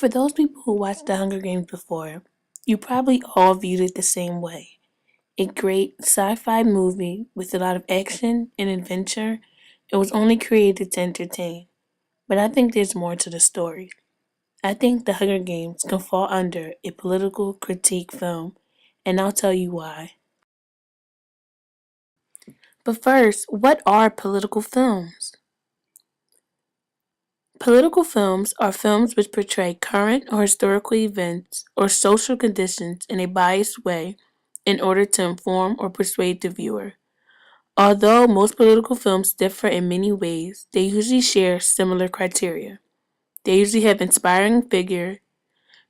For those people who watched The Hunger Games before, you probably all viewed it the same way. A great sci-fi movie with a lot of action and adventure. It was only created to entertain. But I think there's more to the story. I think The Hunger Games can fall under a political critique film, and I'll tell you why. But first, what are political films? Political films are films which portray current or historical events or social conditions in a biased way in order to inform or persuade the viewer. Although most political films differ in many ways, they usually share similar criteria. They usually have inspiring figure,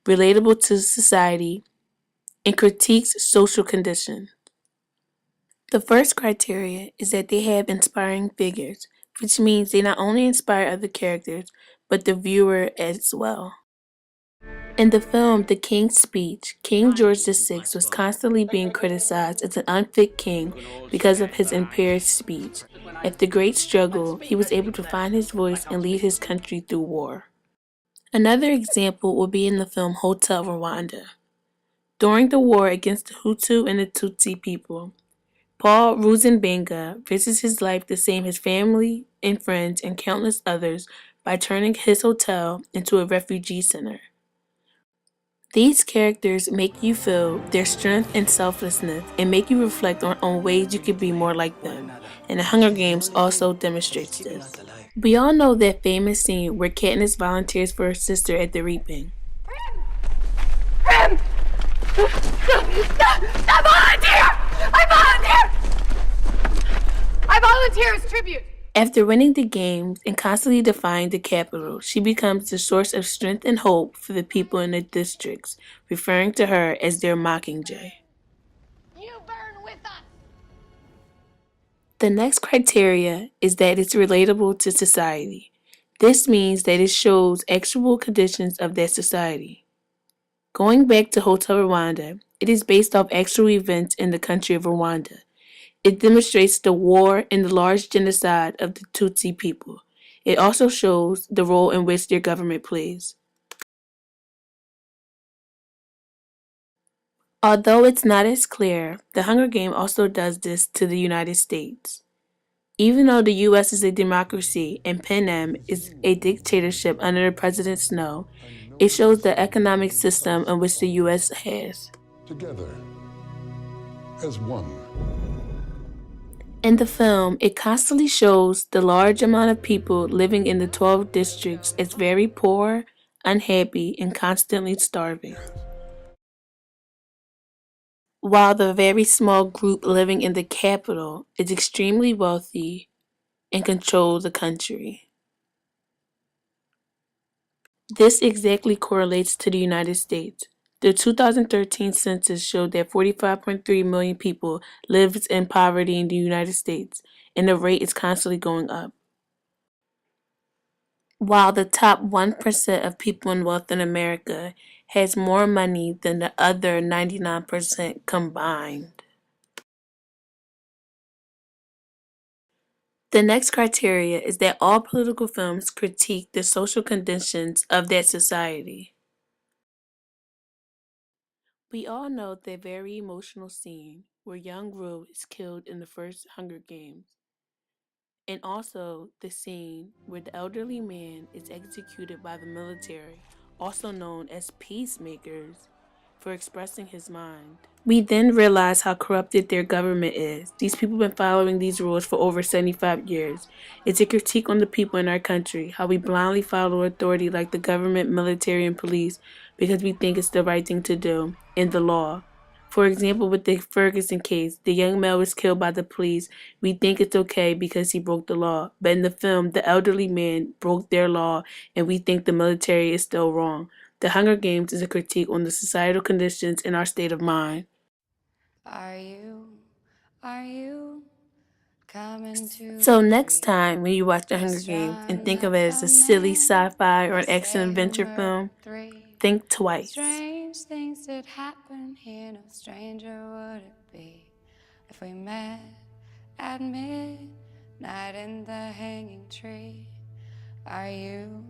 relatable to society, and critiques social conditions. The first criteria is that they have inspiring figures, which means they not only inspire other characters, but the viewer as well. In the film The King's Speech, King George VI was constantly being criticized as an unfit king because of his impaired speech. After the great struggle, he was able to find his voice and lead his country through war. Another example will be in the film Hotel Rwanda. During the war against the Hutu and the Tutsi people, Paul Ruzensberger risks his life to save his family and friends and countless others by turning his hotel into a refugee center. These characters make you feel their strength and selflessness and make you reflect on ways you could be more like them. And the Hunger Games also demonstrates this. We all know that famous scene where Katniss volunteers for her sister at the reaping. Rem! I volunteer! I volunteer! I volunteer as tribute! After winning the games and constantly defying the Capitol, she becomes the source of strength and hope for the people in the districts, referring to her as their Mockingjay. You burn with us! The next criteria is that it's relatable to society. This means that it shows actual conditions of that society. Going back to Hotel Rwanda, it is based off actual events in the country of Rwanda. It demonstrates the war and the large genocide of the Tutsi people. It also shows the role in which their government plays. Although it's not as clear, The Hunger Game also does this to the United States. Even though the US is a democracy and Panem is a dictatorship under President Snow, it shows the economic system in which the US has. Together, as one. In the film, it constantly shows the large amount of people living in the 12 districts as very poor, unhappy, and constantly starving, while the very small group living in the capital is extremely wealthy and controls the country. This exactly correlates to the United States. The 2013 census showed that 45.3 million people lives in poverty in the United States, and the rate is constantly going up. While the top 1% of people in wealth in America has more money than the other 99% combined. The next criteria is that all political films critique the social conditions of that society. We all know the very emotional scene where young Rue is killed in the first Hunger Games, and also the scene where the elderly man is executed by the military, also known as peacemakers, for expressing his mind. We then realize how corrupted their government is. These people have been following these rules for over 75 years. It's a critique on the people in our country, how we blindly follow authority like the government, military, and police because we think it's the right thing to do, and the law. For example, with the Ferguson case, the young male was killed by the police. We think it's okay because he broke the law. But in the film, the elderly man broke their law, and we think the military is still wrong. The Hunger Games is a critique on the societal conditions and our state of mind. Are you coming to So the next tree? time when you watch The Hunger Games and think of it as a silly sci-fi or an action-adventure film, think twice. Strange things did happen here, no stranger would it be if we met at midnight in the hanging tree. Are you